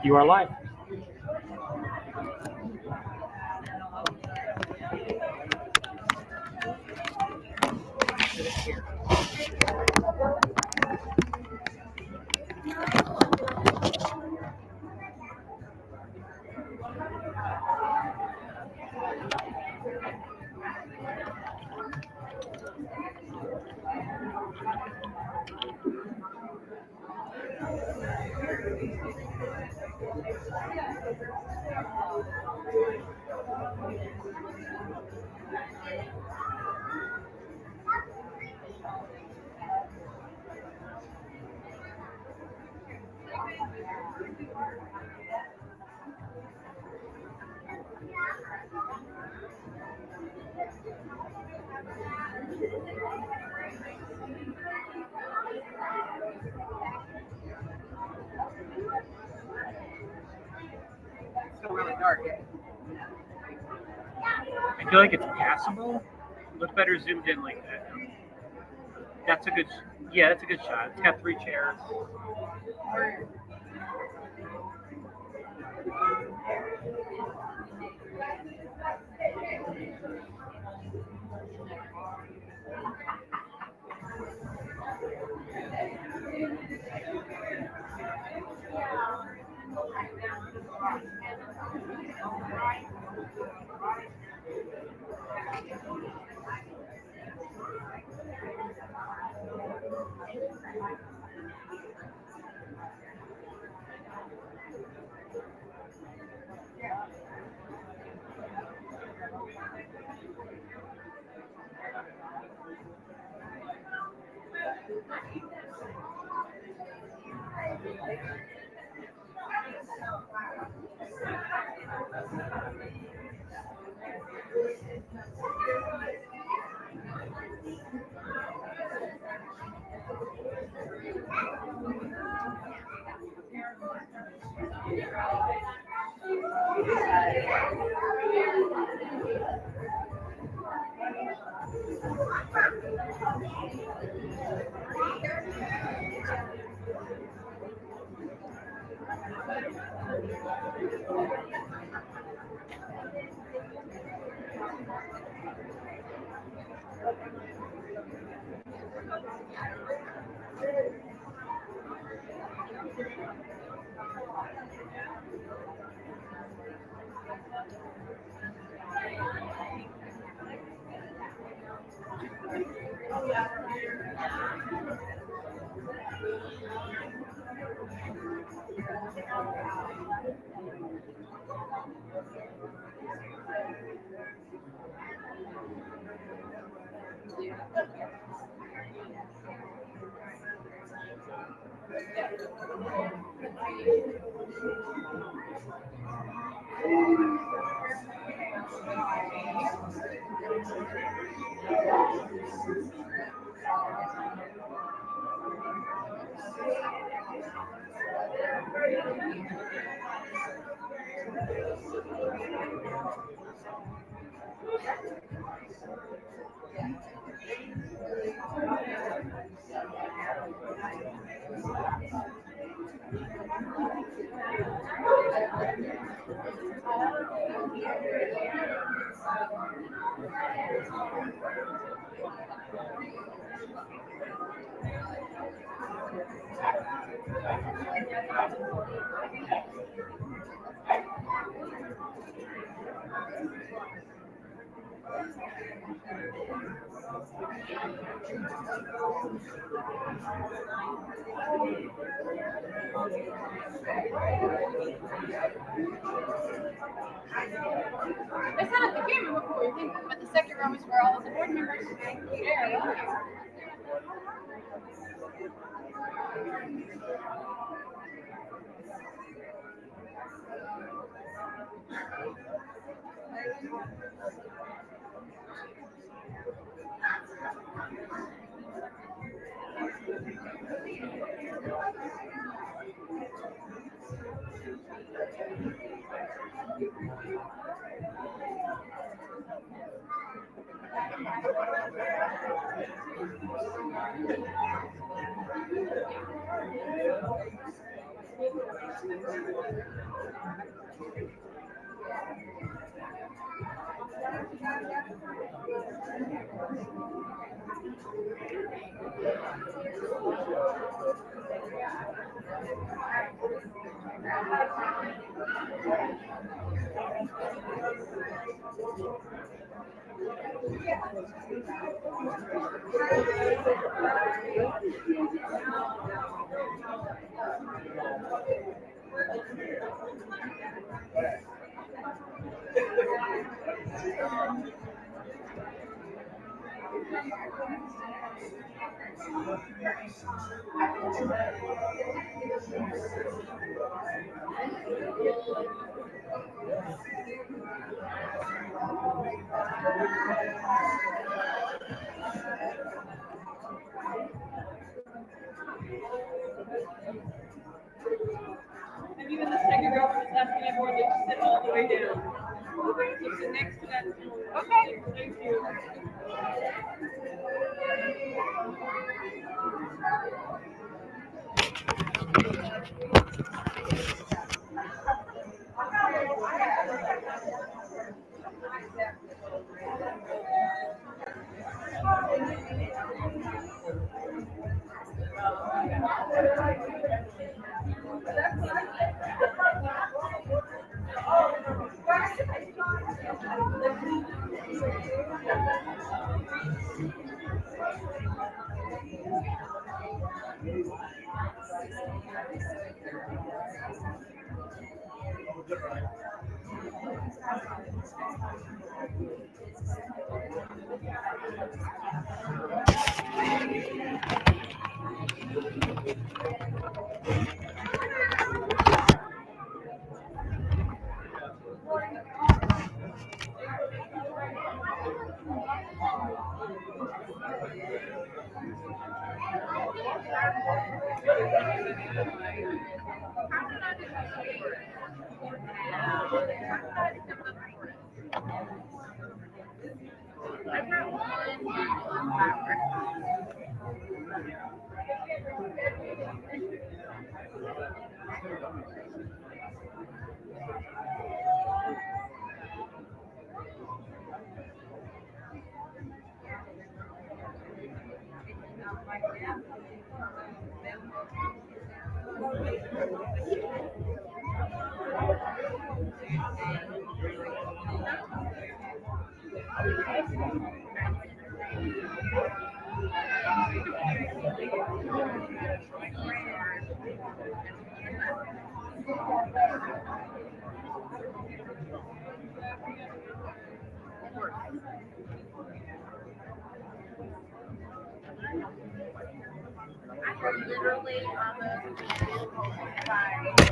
You are live. Still really dark. I feel like it's passable. Look better zoomed in like that. That's a good. Yeah, that's a good shot. It's got 3 chairs. They set up the camera before we think, but the second row is where all of the board members share. And even the second girl was asking everyone to sit all the way down. So sit next to that. Okay. Thank you. Literally almost by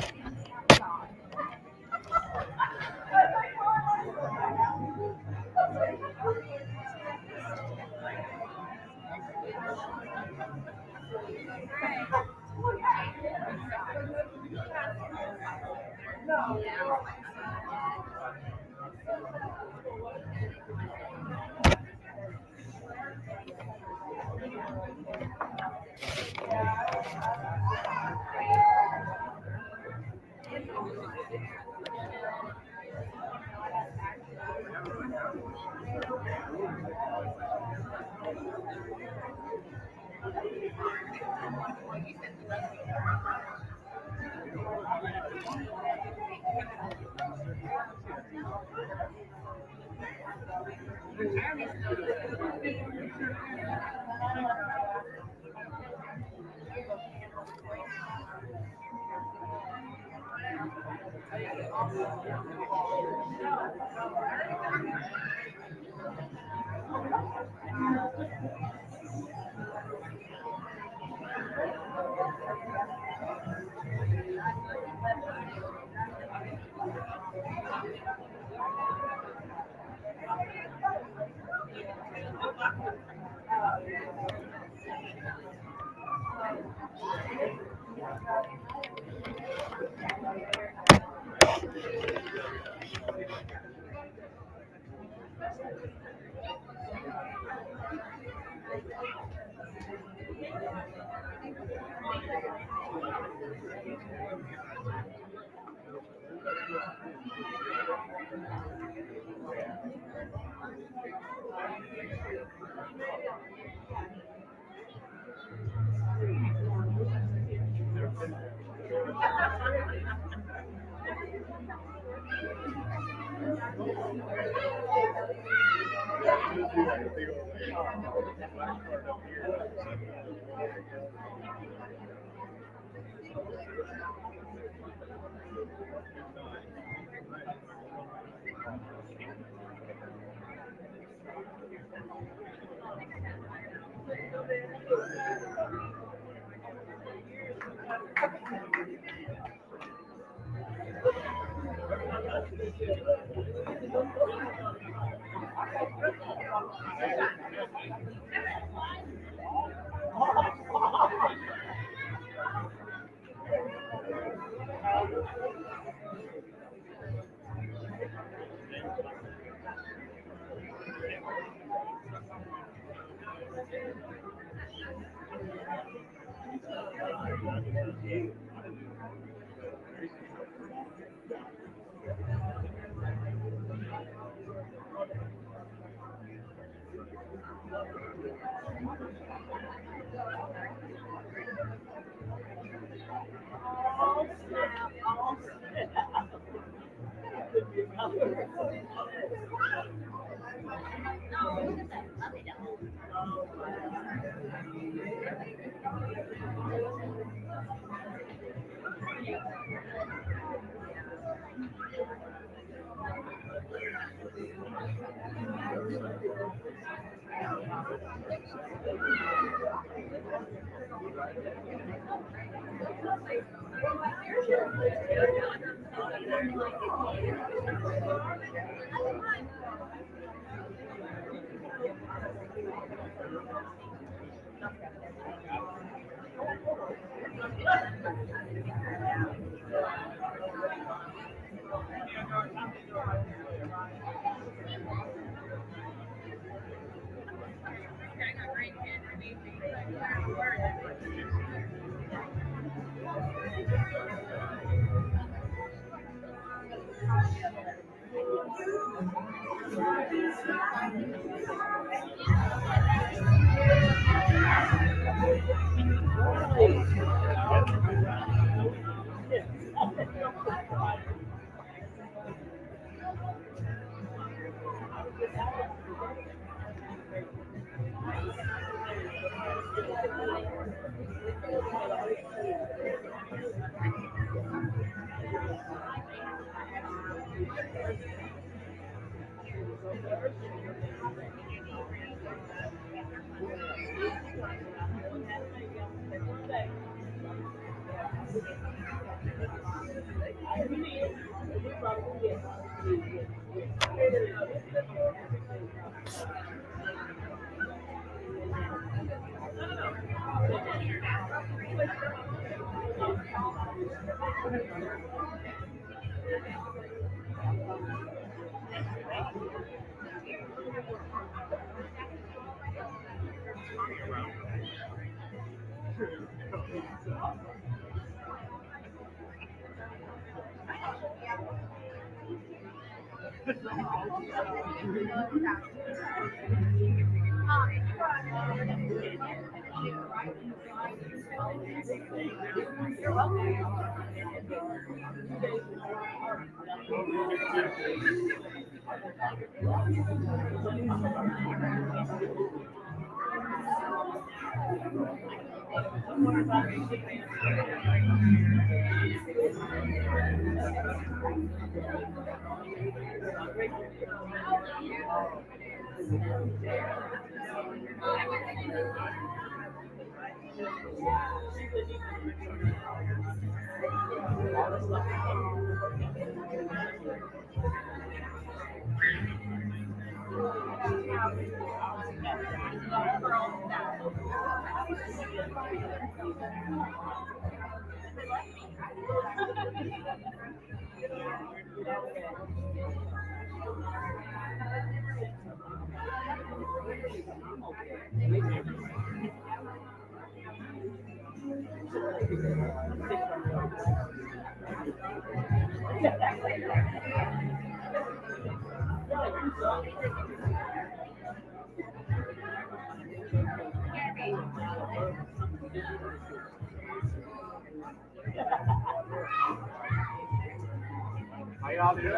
How y'all doing?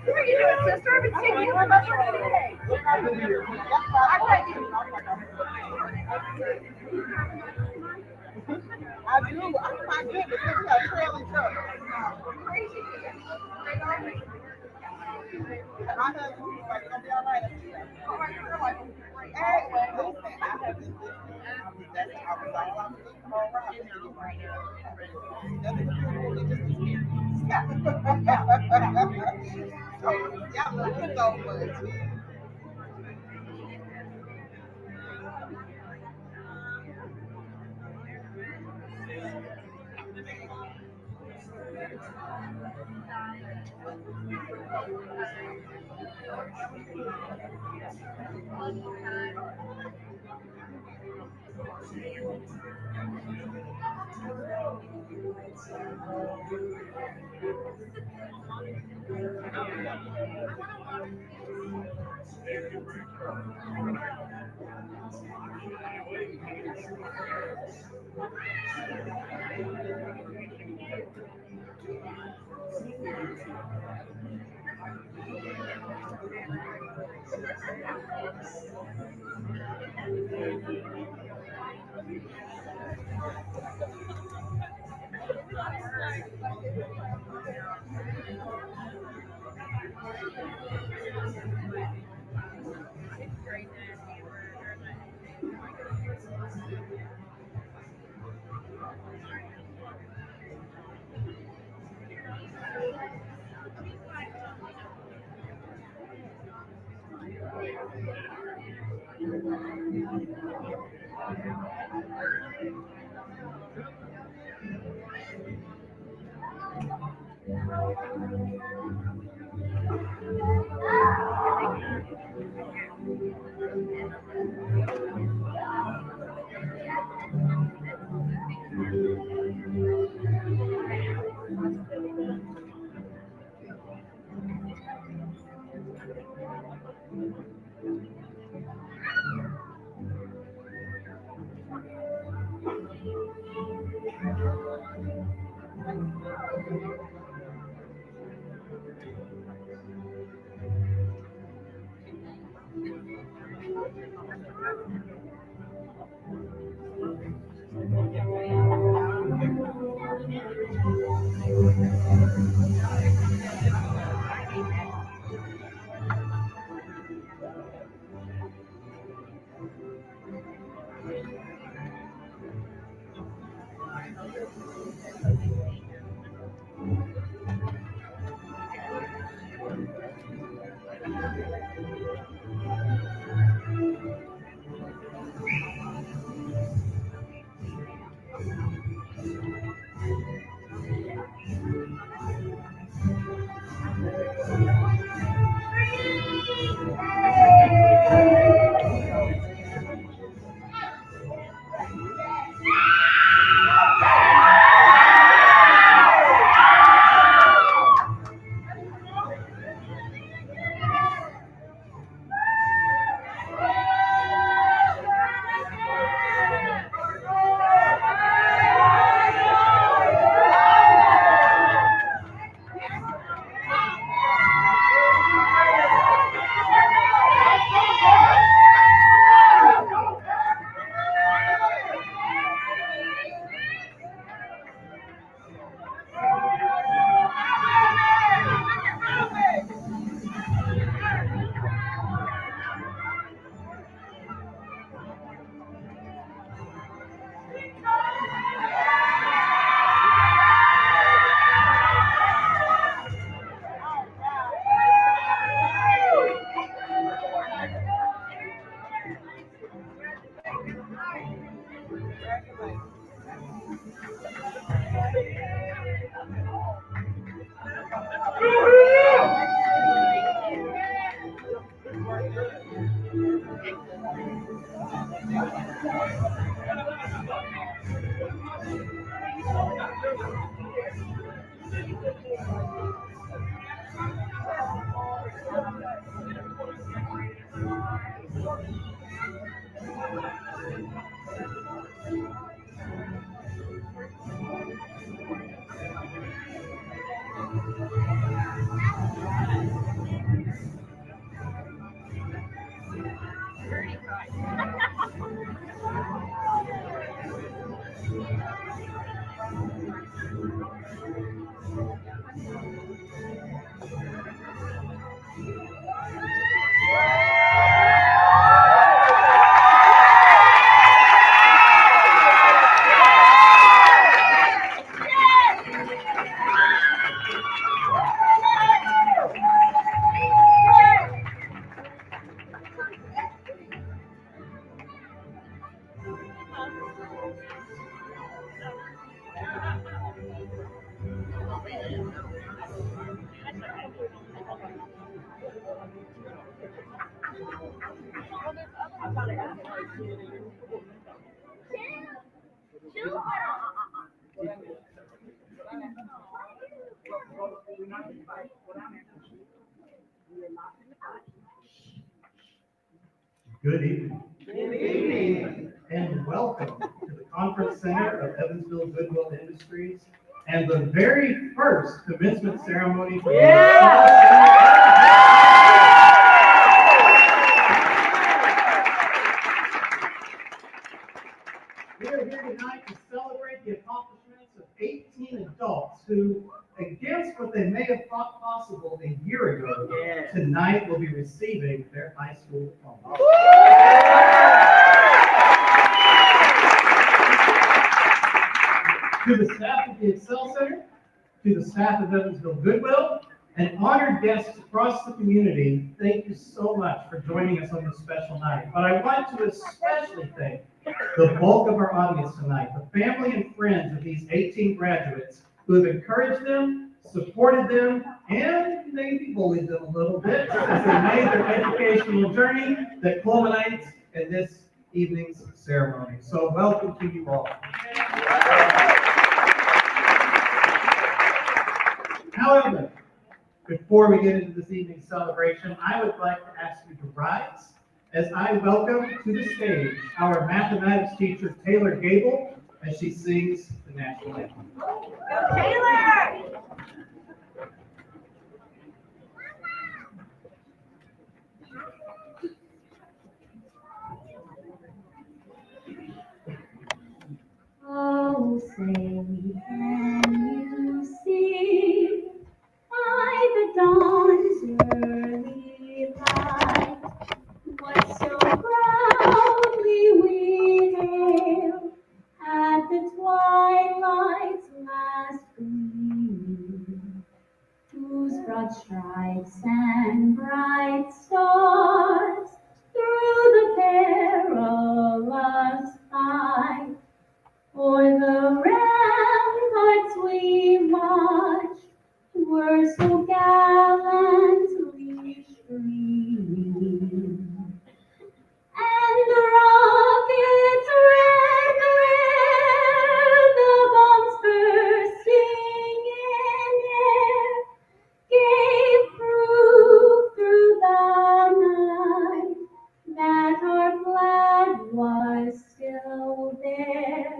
What are you doing, sister? I've been seeing you about your day. I do. Oh my goodness, look at that trailing truck. My husband was like, "Gonna be all right." Hey, listen, I have been listening. I was like, "I'm listening all right." Nothing beautiful, it just experience. So, y'all love it so much. Good evening. Good evening. And welcome to the Conference Center of Evansville Goodwill Industries and the very first commencement ceremony for We are here tonight to celebrate the accomplishments of 18 adults who, against what they may have thought possible a year ago, tonight will be receiving their high school diploma. To the staff of the Excel Center, to the staff of Evansville Goodwill, and honored guests across the community, thank you so much for joining us on this special night. But I want to especially thank the bulk of our audience tonight, the family and friends of these 18 graduates who have encouraged them, supported them, and maybe bullied them a little bit as they made their educational journey that culminates in this evening's ceremony. So welcome to you all. However, before we get into this evening's celebration, I would like to ask you to rise as I welcome to the stage our mathematics teacher, Taylor Gable, as she sings the national anthem. Go Taylor! Oh, say, can you see by the dawn's early light what so proudly we hailed at the twilight's last gleam, whose broad stripes and bright stars through the perilous fight o'er the ramparts we marched were so gallantly streaming, and the rockets' red glare, the bombs bursting in air, gave proof through the night that our flag was still there.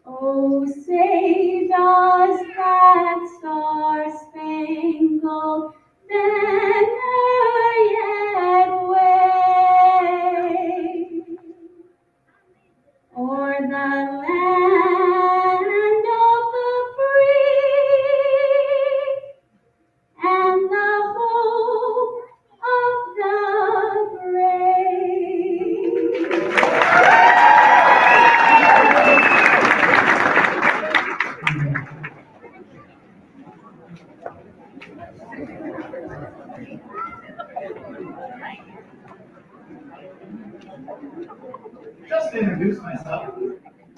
Oh, say does that star-spangled banner yet wave o'er the land of the free and the hope of the brave? Just to introduce myself,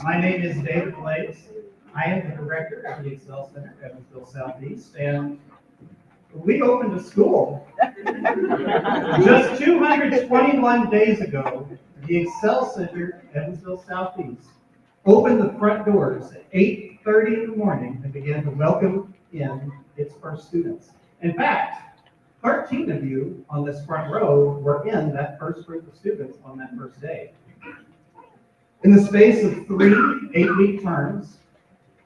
My name is David Blaze. I am the director of the Excel Center, Evansville Southeast, and we opened a school. Just 221 days ago, the Excel Center, Evansville Southeast, opened the front doors at 8:30 in the morning and began to welcome in its first students. In fact, 13 of you on this front row were in that first group of students on that first day. In the space of 3 8-week terms,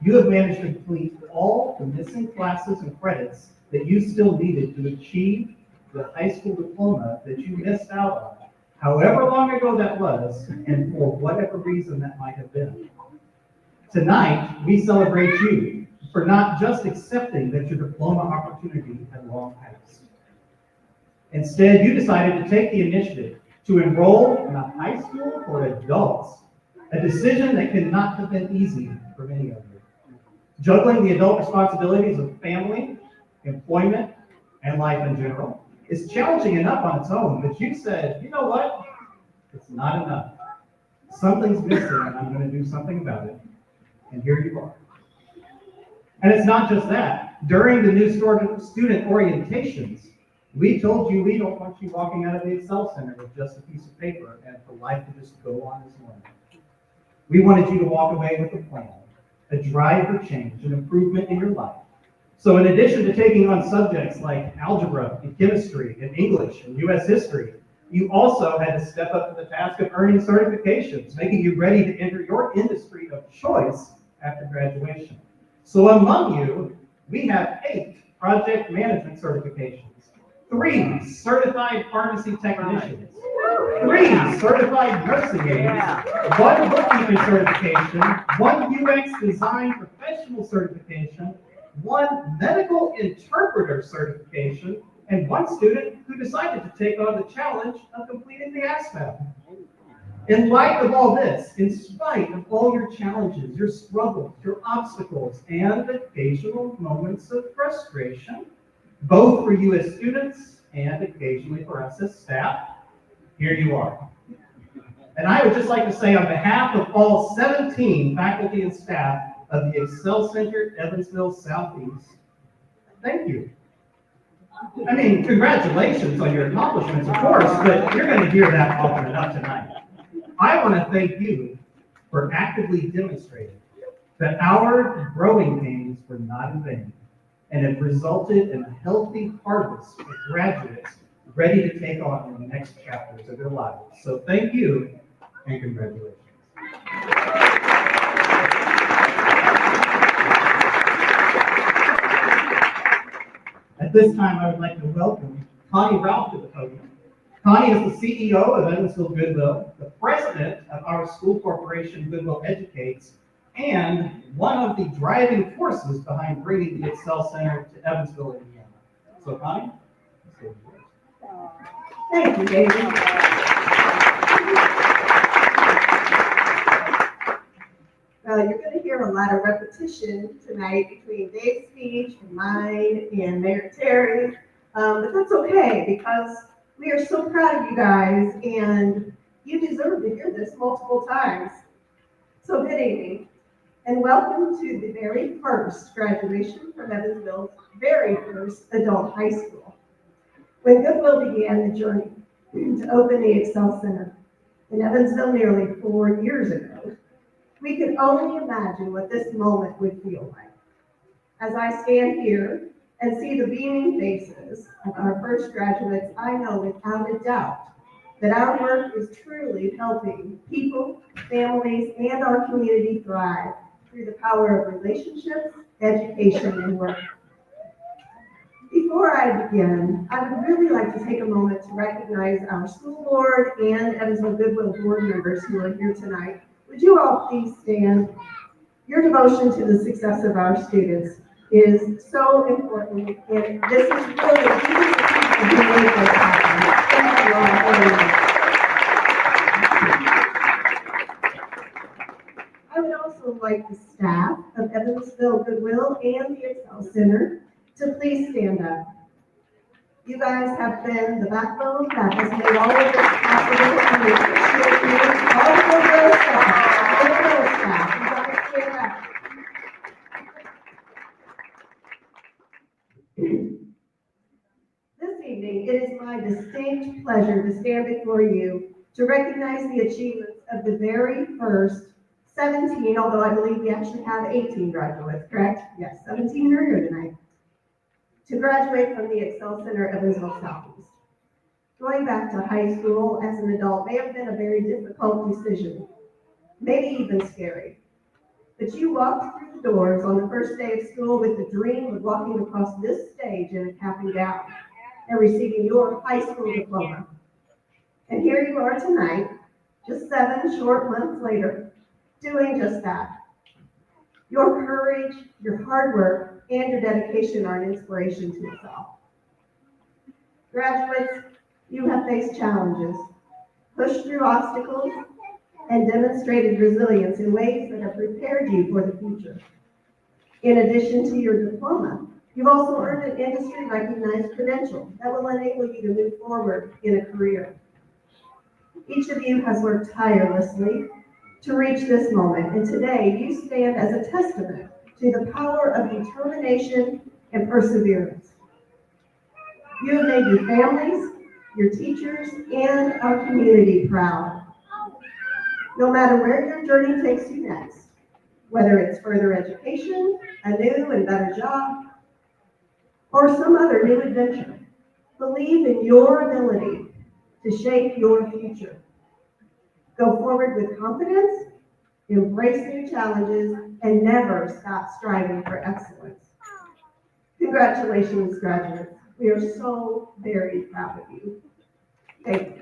you have managed to complete all the missing classes and credits that you still needed to achieve the high school diploma that you missed out on, however long ago that was, and for whatever reason that might have been. Tonight, we celebrate you for not just accepting that your diploma opportunity had long passed. Instead, you decided to take the initiative to enroll in a high school for adults, a decision that could not have been easy for many of you. Juggling the adult responsibilities of family, employment, and life in general is challenging enough on its own, but you said, you know what? It's not enough. Something's missing, and I'm going to do something about it. And here you are. And it's not just that. During the new student orientations, we told you we don't want you walking out of the Excel Center with just a piece of paper and for life to just go on as normal. We wanted you to walk away with a plan, a drive for change, an improvement in your life. So in addition to taking on subjects like algebra and chemistry and English and U.S. history, you also had to step up to the task of earning certifications, making you ready to enter your industry of choice after graduation. So among you, we have 8 project management certifications, 3 certified pharmacy technicians, 3 certified nursing aides, 1 bookkeeping certification, 1 UX design professional certification, 1 medical interpreter certification, and 1 student who decided to take on the challenge of completing the ASVAB. In light of all this, in spite of all your challenges, your struggles, your obstacles, and occasional moments of frustration, both for you as students and occasionally for us as staff, here you are. And I would just like to say on behalf of all 17 faculty and staff of the Excel Center, Evansville Southeast, thank you. I mean, congratulations on your accomplishments, of course, but you're going to hear that often enough tonight. I want to thank you for actively demonstrating that our growing pains were not in vain and have resulted in a healthy harvest of graduates ready to take on the next chapters of their lives. So thank you and congratulations. At this time, I would like to welcome Connie Ralph to the podium. Connie is the CEO of Evansville Goodwill, the president of our school corporation Goodwill Educates, and one of the driving forces behind bringing the Excel Center to Evansville, Indiana. So Connie, the stage is yours. Thank you, David. You're going to hear a lot of repetition tonight between Dave's speech and mine and Mayor Terry, but that's okay because we are so proud of you guys and you deserve to hear this multiple times. So good evening and welcome to the very first graduation from Evansville's very first adult high school. When Goodwill began the journey to open the Excel Center in Evansville nearly 4 years ago, we could only imagine what this moment would feel like. As I stand here and see the beaming faces of our first graduates, I know without a doubt that our work is truly helping people, families, and our community thrive through the power of relationships, education, and work. Before I begin, I would really like to take a moment to recognize our school board and Evansville Goodwill board members who are here tonight. Would you all please stand? Your devotion to the success of our students is so important, and this is really who made this happen. Thank you all very much. I would also like the staff of Evansville Goodwill and the Excel Center to please stand up. You guys have been the backbone that has made all of this possible, and we appreciate you, all of the Goodwill staff, great pleasure to stand before you to recognize the achievements of the very first 17, although I believe we actually have 18 graduates, correct? Yes, 17 are here tonight, to graduate from the Excel Center of Evansville Southeast. Going back to high school as an adult may have been a very difficult decision, maybe even scary. But you walked through the doors on the first day of school with the dream of walking across this stage in a cap and gown and receiving your high school diploma. And here you are tonight, just 7 short months later, doing just that. Your courage, your hard work, and your dedication are an inspiration to us all. Graduates, you have faced challenges, pushed through obstacles, and demonstrated resilience in ways that have prepared you for the future. In addition to your diploma, you've also earned an industry-recognized credential that will enable you to move forward in a career. Each of you has worked tirelessly to reach this moment, and today you stand as a testament to the power of determination and perseverance. You have made your families, your teachers, and our community proud. No matter where your journey takes you next, whether it's further education, a new and better job, or some other new adventure, believe in your ability to shape your future. Go forward with confidence, embrace new challenges, and never stop striving for excellence. Congratulations, graduates. We are so very proud of you. Thank you.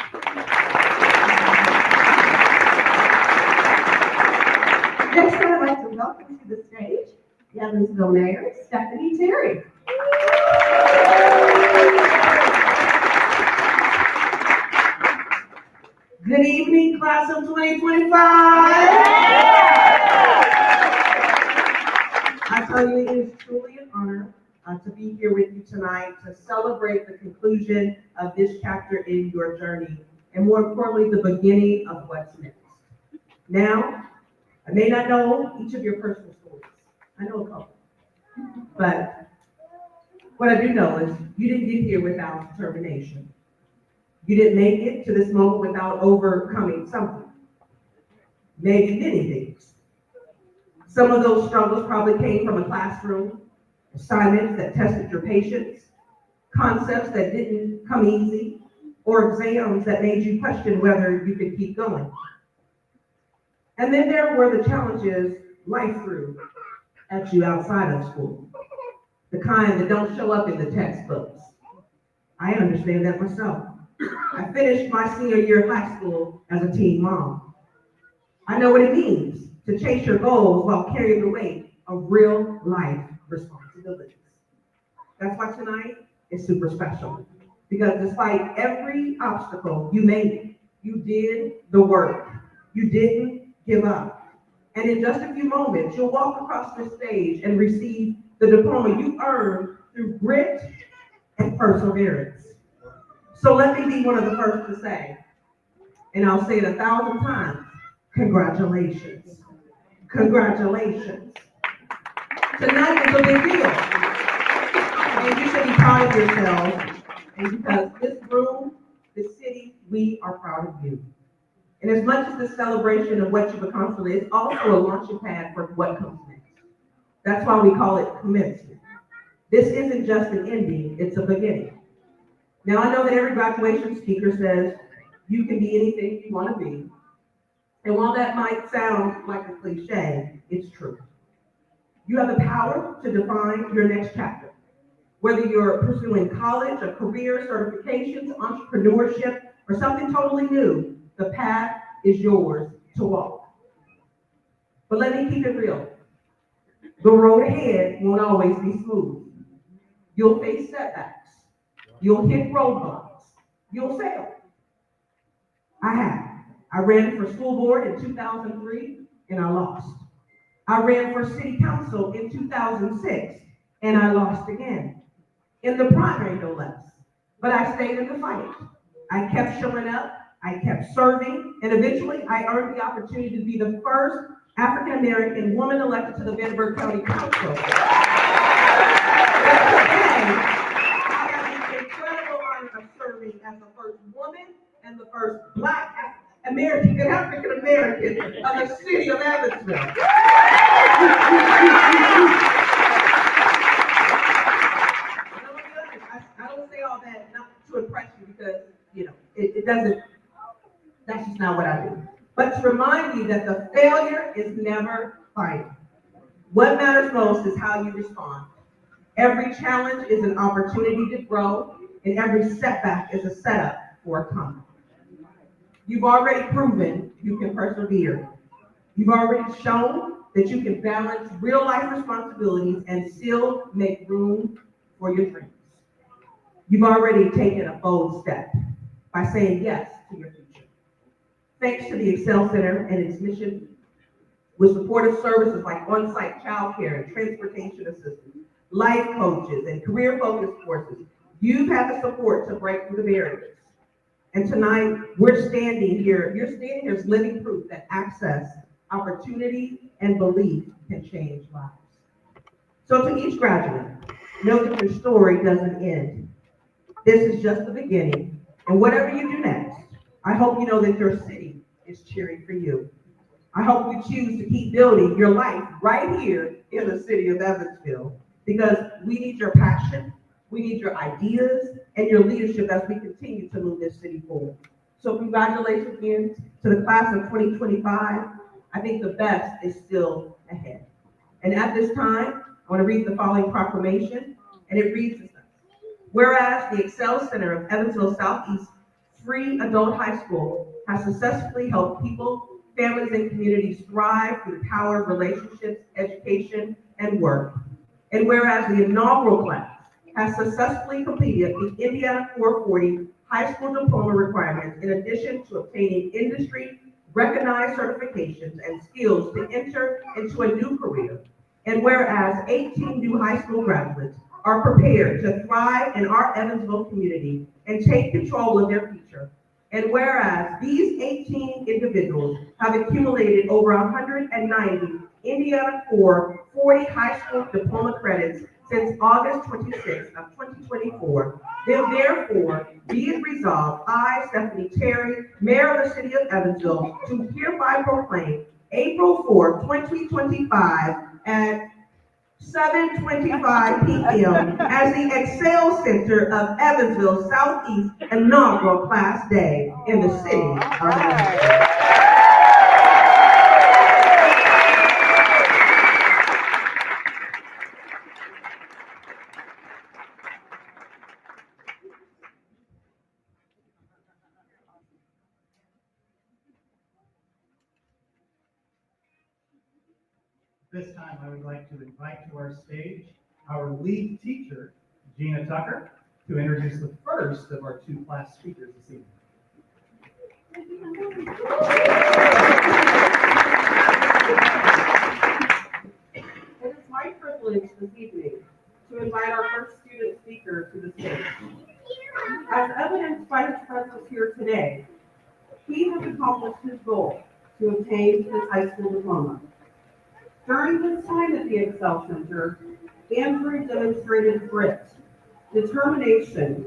Next, I'd like to welcome to the stage the Evansville Mayor, Stephanie Terry. Good evening, class of 2025. I tell you, it is truly an honor to be here with you tonight to celebrate the conclusion of this chapter in your journey, and more importantly, the beginning of what's next. Now, I may not know each of your personal stories. I know a couple. But what I do know is you didn't get here without determination. You didn't make it to this moment without overcoming something. Maybe many things. Some of those struggles probably came from a classroom, assignments that tested your patience, concepts that didn't come easy, or exams that made you question whether you could keep going. And then there were the challenges life threw at you outside of school, the kind that don't show up in the textbooks. I understand that myself. I finished my senior year of high school as a teen mom. I know what it means to chase your goals while carrying the weight of real life responsibilities. That's why tonight is super special, because despite every obstacle, you made it. You did the work. You didn't give up. And in just a few moments, you'll walk across this stage and receive the diploma you earned through grit and perseverance. So let me be one of the first to say, and I'll say it 1,000 times, congratulations. Congratulations. Tonight is a big deal. And you should be proud of yourselves. And because this room, this city, we are proud of you. And as much as the celebration of what you've accomplished, it's also a launching pad for what comes next. That's why we call it commencement. This isn't just an ending, it's a beginning. Now, I know that every graduation speaker says you can be anything you want to be. And while that might sound like a cliche, it's true. You have the power to define your next chapter. Whether you're pursuing college, a career, certifications, entrepreneurship, or something totally new, the path is yours to walk. But let me keep it real. The road ahead won't always be smooth. You'll face setbacks. You'll hit roadblocks. You'll fail. I have. I ran for school board in 2003 and I lost. I ran for city council in 2006 and I lost again. In the primary, no less. But I stayed in the fight. I kept showing up. I kept serving, and eventually I earned the opportunity to be the first African-American woman elected to the Vanderburgh County Council. But today, I have the incredible honor of serving as the first woman and the first Black American and African American of the city of Evansville. I don't say all that not to impress you because, it doesn't, that's just not what I do. But to remind you that the failure is never final. What matters most is how you respond. Every challenge is an opportunity to grow, and every setback is a setup for a comeback. You've already proven you can persevere. You've already shown that you can balance real life responsibilities and still make room for your dreams. You've already taken a bold step by saying yes to your future. Thanks to the Excel Center and its mission, with supportive services like on-site childcare and transportation assistance, life coaches, and career-focused courses, you've had the support to break through the barriers. And tonight, you're standing here as living proof that access, opportunity, and belief can change lives. So to each graduate, know that your story doesn't end. This is just the beginning, and whatever you do next, I hope you know that your city is cheering for you. I hope you choose to keep building your life right here in the city of Evansville, because we need your passion, we need your ideas, and your leadership as we continue to move this city forward. So congratulations again to the class of 2025. I think the best is still ahead. And at this time, I want to read the following proclamation, and it reads as such. Whereas the Excel Center of Evansville Southeast Free Adult High School has successfully helped people, families, and communities thrive through the power of relationships, education, and work. And whereas the inaugural class has successfully completed the Indiana 440 high school diploma requirements in addition to obtaining industry recognized certifications and skills to enter into a new career. And whereas 18 new high school graduates are prepared to thrive in our Evansville community and take control of their future. And whereas these 18 individuals have accumulated over 190 Indiana 440 high school diploma credits since August 26th of 2024, then therefore be it resolved, I, Stephanie Terry, Mayor of the City of Evansville, do hereby proclaim April 4th, 2025 at 7:25 p.m. as the Excel Center of Evansville Southeast inaugural class day in the city of Evansville. This time, I would like to invite to our stage our lead teacher, Gina Tucker, to introduce the first of our two class speakers this evening. It is my privilege this evening to invite our first student speaker to the stage. As evidenced by his presence here today, he has accomplished his goal to obtain his high school diploma. During his time at the Excel Center, Andrew demonstrated grit, determination,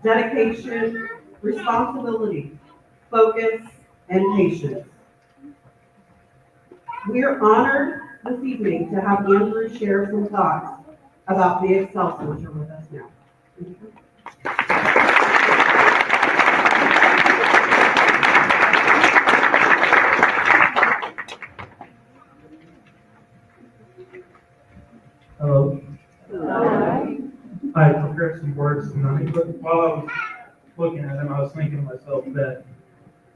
dedication, responsibility, focus, and patience. We are honored this evening to have Andrew share some thoughts about the Excel Center with us now. Hello. I prepared some words tonight, but while I was looking at them, I was thinking to myself that,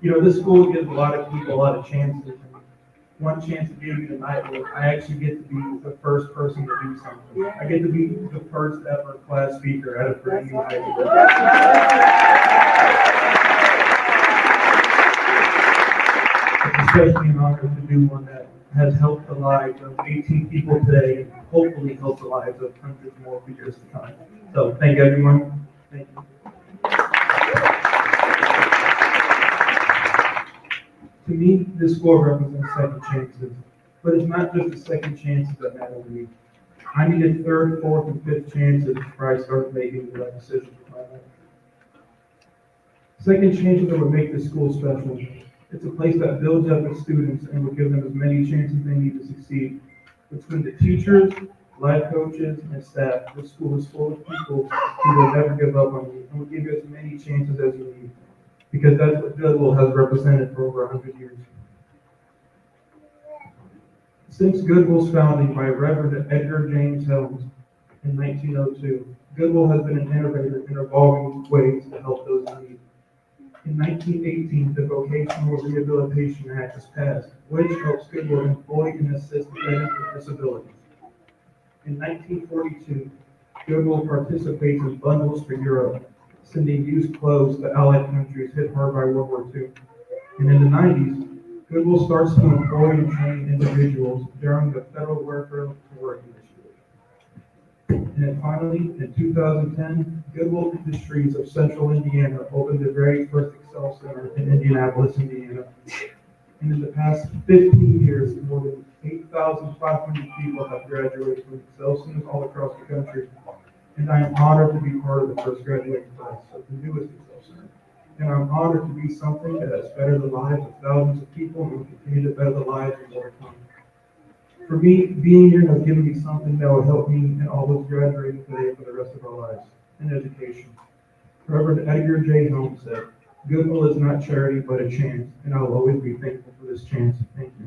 this school gives a lot of people a lot of chances. And one chance it gave me tonight was I actually get to be the first person to do something. I get to be the first ever class speaker at a brand new high school. It's especially an honor to do one that has helped the lives of 18 people today and hopefully help the lives of hundreds more for years to come. So thank you, everyone. Thank you. To me, this school represents second chances, but it's not just the second chances that matter to me. I needed third, fourth, and fifth chances before I started making the right decisions with my life. Second, changes that would make this school special. It's a place that builds up its students and will give them as many chances they need to succeed. Between the teachers, life coaches, and staff, this school is full of people who will never give up on you and will give you as many chances as you need. Because that's what Goodwill has represented for over 100 years. Since Goodwill's founding by Reverend Edgar James Helms in 1902, Goodwill has been an innovator in evolving ways to help those in need. In 1918, the Vocational Rehabilitation Act was passed, which helps Goodwill employ and assist veterans with disabilities. In 1942, Goodwill participates in Bundles for Europe, sending used clothes to Allied countries hit hard by World War II. And in the 90s, Goodwill starts to employ and train individuals during the Federal Welfare to Work Initiative. And then finally, in 2010, Goodwill Industries of Central Indiana opened the very first Excel Center in Indianapolis, Indiana. And in the past 15 years, more than 8,500 people have graduated from Excel Centers all across the country. And I am honored to be part of the first graduating class of the newest Excel Center. And I'm honored to be something that has bettered the lives of thousands of people and will continue to better the lives of more to come. For me, being here has given me something that will help me and all those graduating today for the rest of our lives, in education. Reverend Edgar J. Helms said, "Goodwill is not charity, but a chance, and I will always be thankful for this chance." Thank you.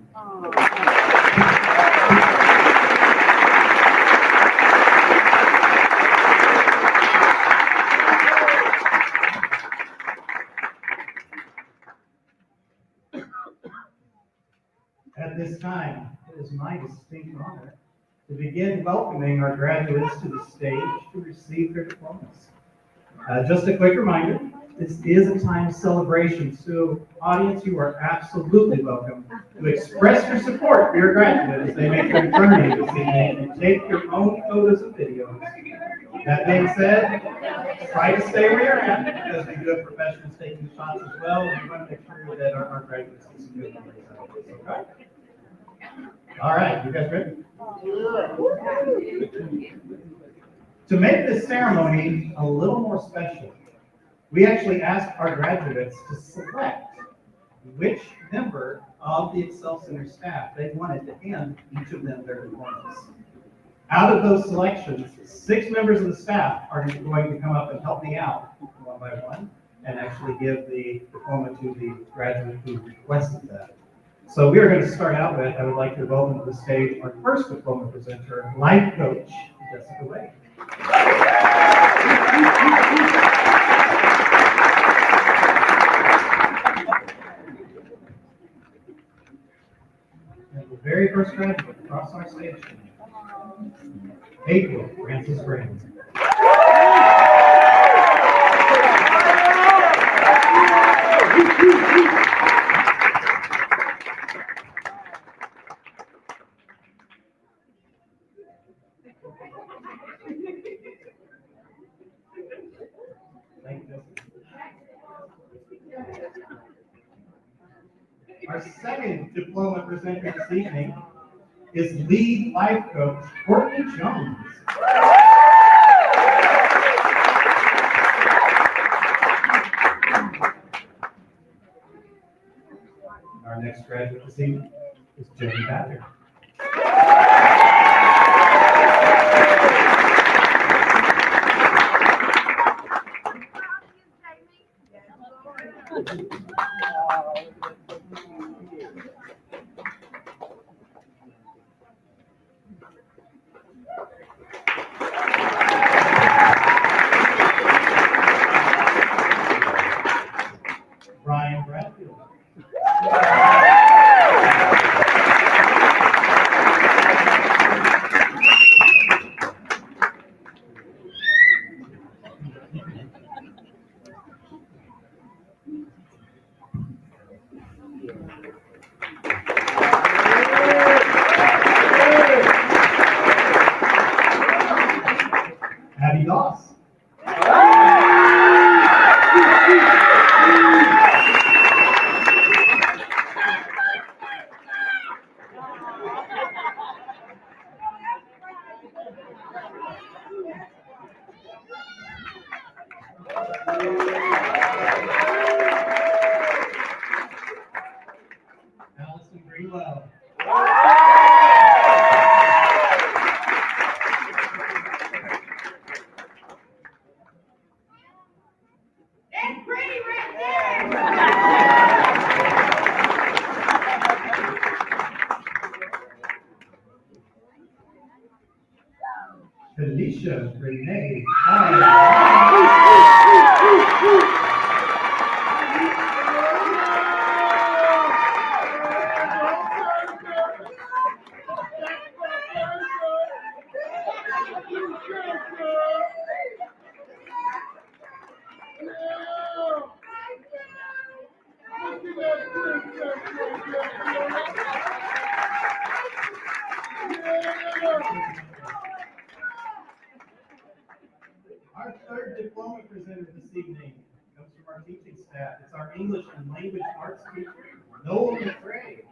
At this time, it is my distinct honor to begin welcoming our graduates to the stage to receive their diplomas. Just a quick reminder, this is a time of celebration, so audience, you are absolutely welcome to express your support for your graduates as they make their journey this evening and take your own photos and videos. That being said, try to stay where you're at because we do have professionals taking shots as well, and we want to make sure that our graduates see some good memories out of this, okay? All right, you guys ready? To make this ceremony a little more special, we actually asked our graduates to select which member of the Excel Center staff they wanted to hand each of them their diplomas. Out of those selections, 6 members of the staff are going to come up and help me out one by one and actually give the diploma to the graduate who requested that. So we are going to start out with, I would like to welcome to the stage our first diploma presenter, life coach, Jessica Wade. And the very first graduate across our stage, April Francis Graham. Our second diploma presenter this evening is lead life coach Courtney Jones. Our next graduate this evening is Jenny Batter. Brian Bradfield. Felicia Renee Hall. Our third diploma presenter this evening comes from our teaching staff. It's our English and Language Arts teacher, Noel McRae.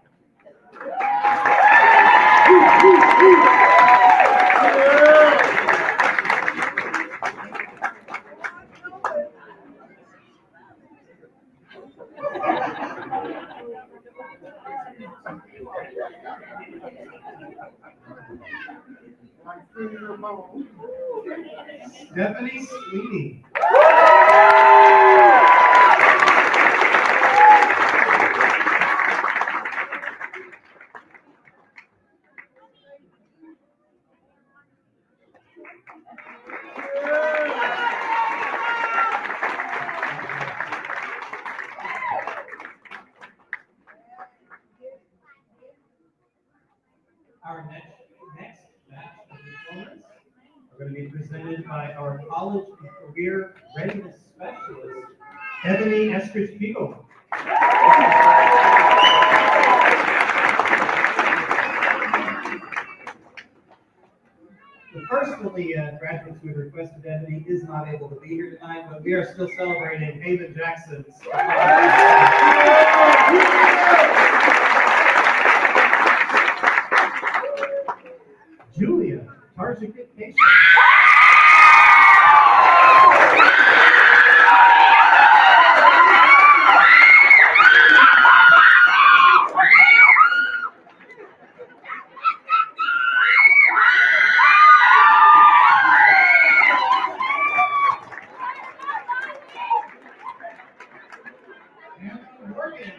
Stephanie Sweeney. Our next batch of diplomas are going to be presented by our College and Career Readiness Specialist, Ebony Eskridge-Beagle. The first of the graduates who requested Ebony is not able to be here tonight, but we are still celebrating Haven Jackson's. Julia Tarzik-Casey. Morgan.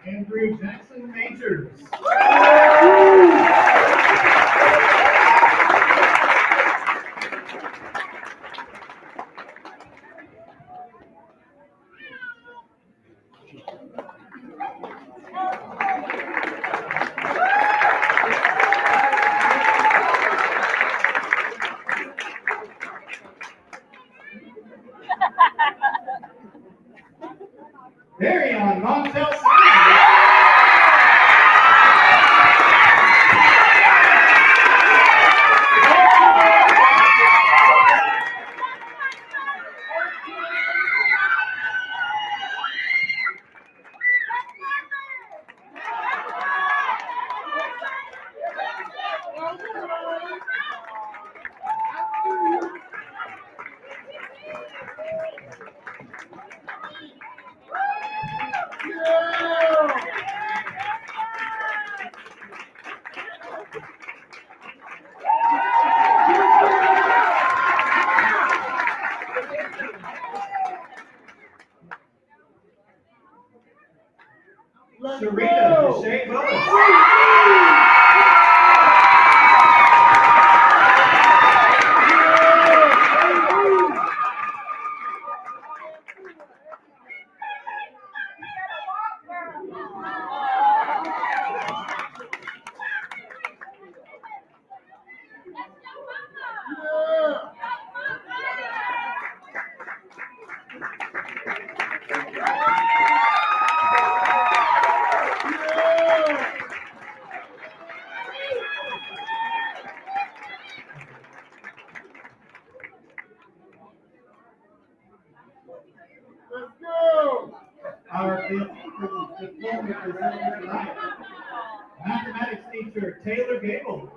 Andrew Jackson Majors. Marion Montel Sanders. Sharita Deshae Willis. Our fifth diploma presenter tonight, mathematics teacher Taylor Gable.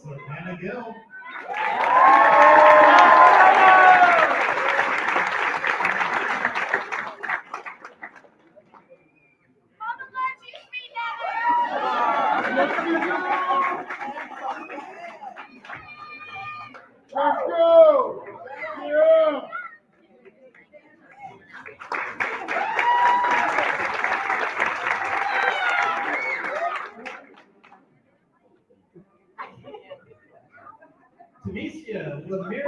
Savannah McGill. Let's go! Yeah! Tamesia Lemire.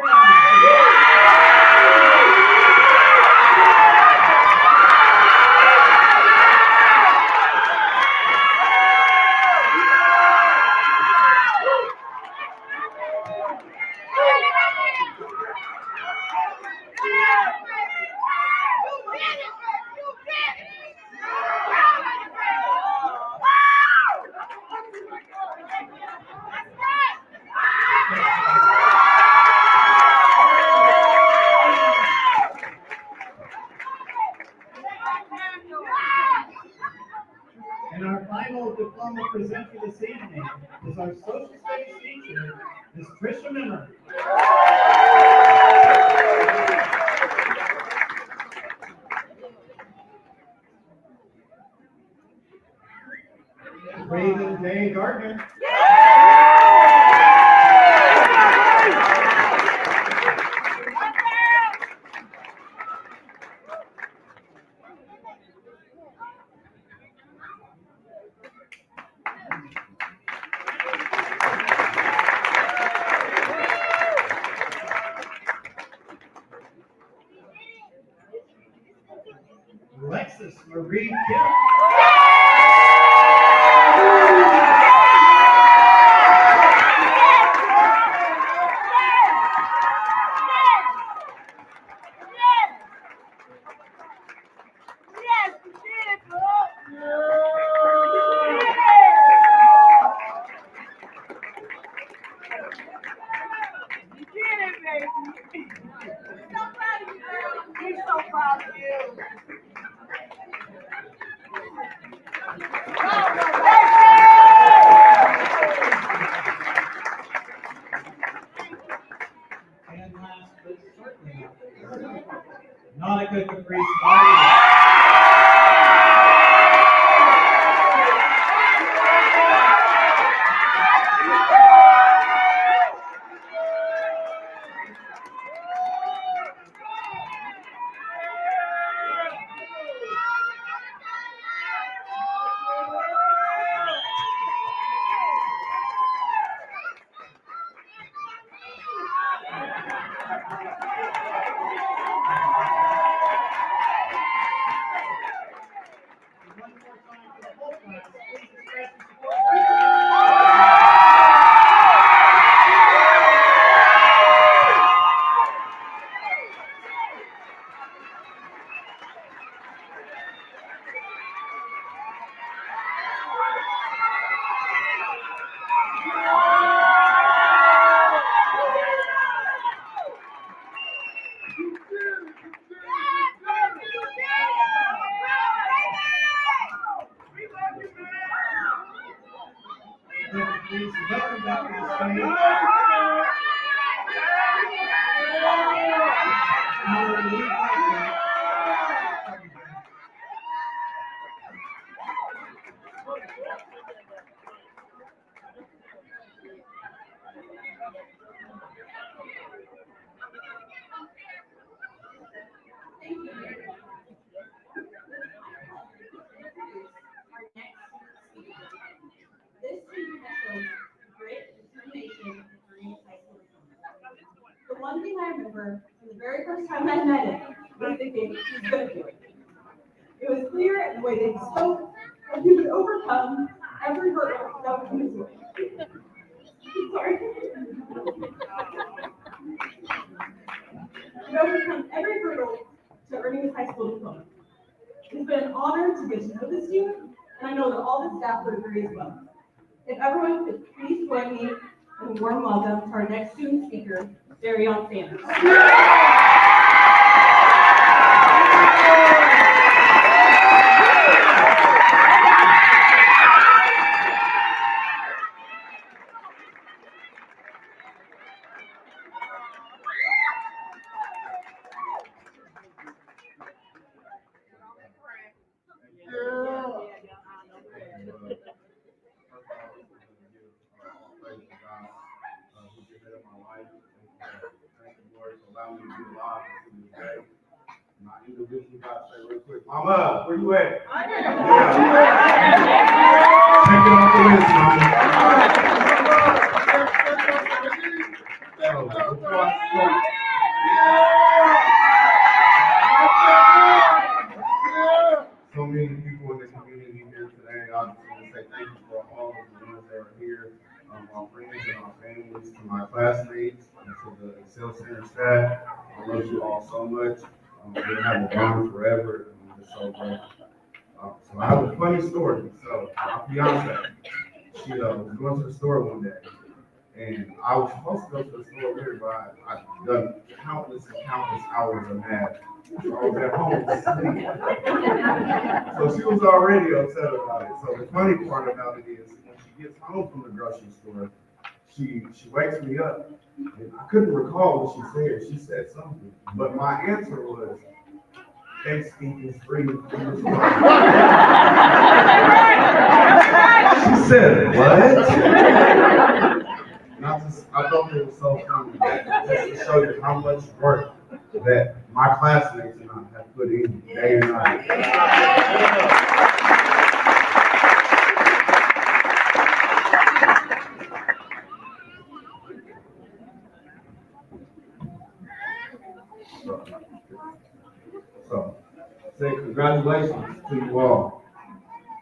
And our final diploma presenter this evening is our social studies teacher, Ms. Trisha Mimmer. Raven Day Gardner. Alexis Marie Kim. And last but certainly not least, Nautica Caprice Marty. One more time for the whole class. Please express your support. Please welcome back to the stage our lead director. This student has shown grit, determination, and dreams high school diploma. The one thing I remember from the very first time I met him was thinking he's gonna do it. It was clear in the way that he spoke that he would overcome every hurdle that was in his way. Sorry. He'd overcome every hurdle to earning his high school diploma. It's been an honor to get to know this student, and I know that all the staff would agree as well. If everyone could please join me in a warm welcome to our next student speaker, Darion Sanders. of my life. Thank you, Lord, for allowing me to be alive and see this day. My individual got to say real quick, Mama, where you at? Take it off the list, Mama. Before I start, so many people in the community here today. I just want to say thank you for all of the ones that are here, our friends and our families, to my classmates, and to the Excel Center staff. I love you all so much. We'll have a bond forever, and I'm just so grateful. So I have a funny story. So my fiance, she was going to the store one day, and I was supposed to go to the store with her, but I've done countless and countless hours of math. So I was at home asleep. So she was already upset about it. So the funny part about it is when she gets home from the grocery store, she wakes me up, and I couldn't recall what she said. She said something, but my answer was X equals 3. She said, what? And I thought it was so funny, just to show you how much work that my classmates and I have put in day and night. So, say congratulations to you all.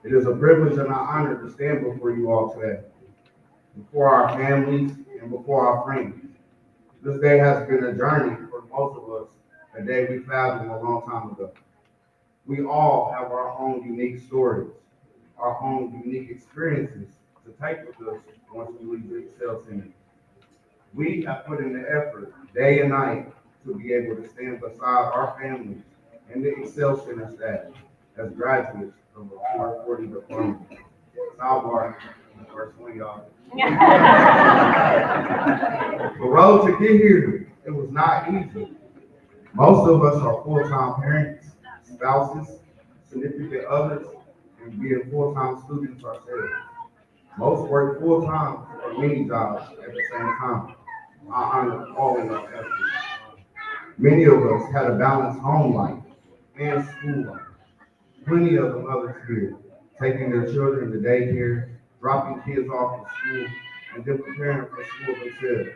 It is a privilege and an honor to stand before you all today, before our families and before our friends. This day has been a journey for most of us, a day we fathomed a long time ago. We all have our own unique stories, our own unique experiences to take with us once we leave the Excel Center. We have put in the effort day and night to be able to stand beside our families and the Excel Center staff as graduates of a 440 diploma. Sidebar, the first one, y'all. The road to get here, it was not easy. Most of us are full-time parents, spouses, significant others, and being full-time students ourselves. Most work full-time or many jobs at the same time. I honor all of our efforts. Many of us had a balanced home life and school life. Plenty of the mothers here, taking their children to daycare, dropping kids off at school, and then preparing for school themselves.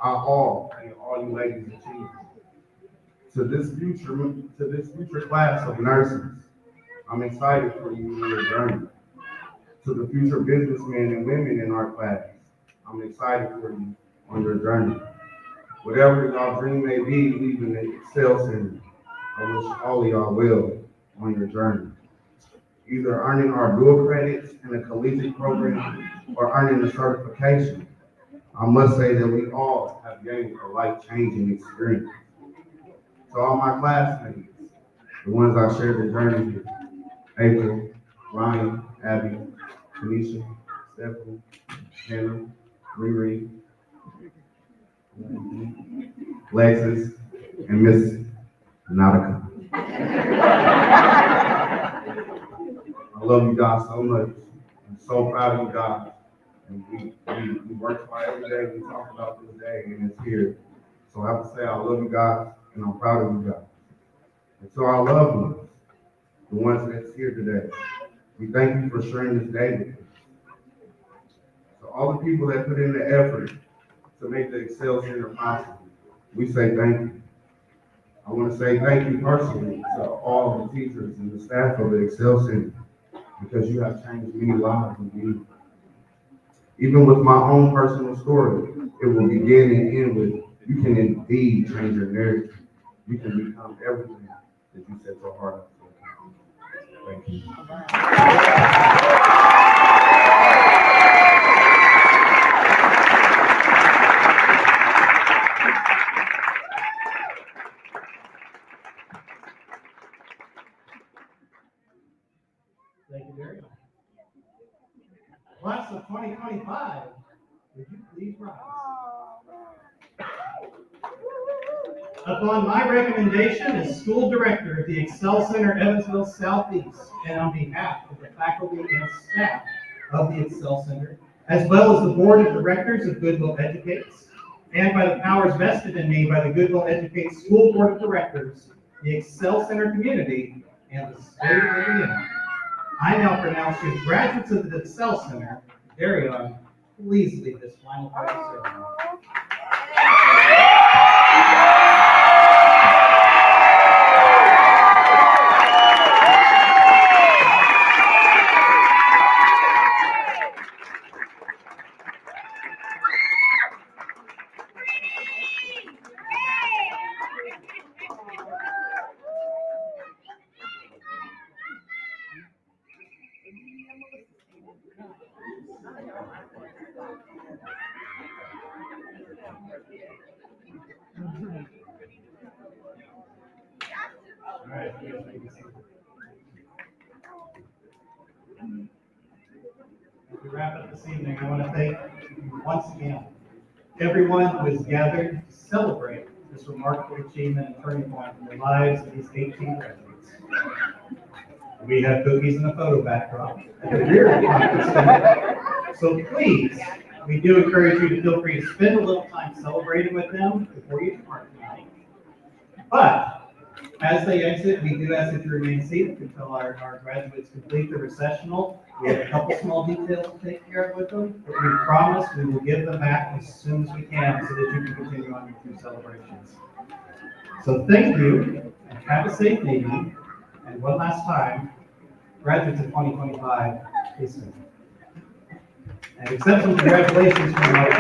I all you ladies achieve. To this future class of nurses, I'm excited for you in your journey. To the future businessmen and women in our class, I'm excited for you on your journey. Whatever y'all dream may be leaving the Excel Center, I wish all of y'all well on your journey. Either earning our dual credits in a collegiate program or earning a certification, I must say that we all have gained a life-changing experience. To all my classmates, the ones I shared the journey with, April, Ryan, Abby, Tanisha, Stephanie, Hannah, Riri, Lexus, and Miss Nautica. I love you guys so much. I'm so proud of you guys. And we work hard every day. We talk about this day, and it's here. So I have to say I love you guys, and I'm proud of you guys. And to our loved ones, the ones that's here today, we thank you for sharing this day with us. So all the people that put in the effort to make the Excel Center possible, we say thank you. I want to say thank you personally to all the teachers and the staff of the Excel Center, because you have changed many lives and me. Even with my own personal story, it will begin and end with, you can indeed change your narrative. You can become everything that you set your heart up to. Thank you. Thank you very much. Class of 2025, would you please rise? Upon my recommendation as school director of the Excel Center Evansville Southeast, and on behalf of the faculty and staff of the Excel Center, as well as the board of directors of Goodwill Educates, and by the powers vested in me by the Goodwill Educate School Board of Directors, the Excel Center community, and the state of Indiana, I now pronounce you graduates of the Excel Center. Darion, please lead this final part of the ceremony. All right, you guys may be seated. As we wrap up this evening, I want to thank once again everyone who has gathered to celebrate this remarkable achievement and turning point in the lives of these 18 graduates. We have cookies and a photo backdrop at the rear of the conference center. So please, we do encourage you to feel free to spend a little time celebrating with them before you depart tonight. But as they exit, we do ask that you remain seated until our graduates complete the recessional. We have a couple small details to take care of with them, but we promise we will give them back as soon as we can so that you can continue on with your celebrations. So thank you, and have a safe evening. And one last time, graduates of 2025, please stand. And accept some congratulations from our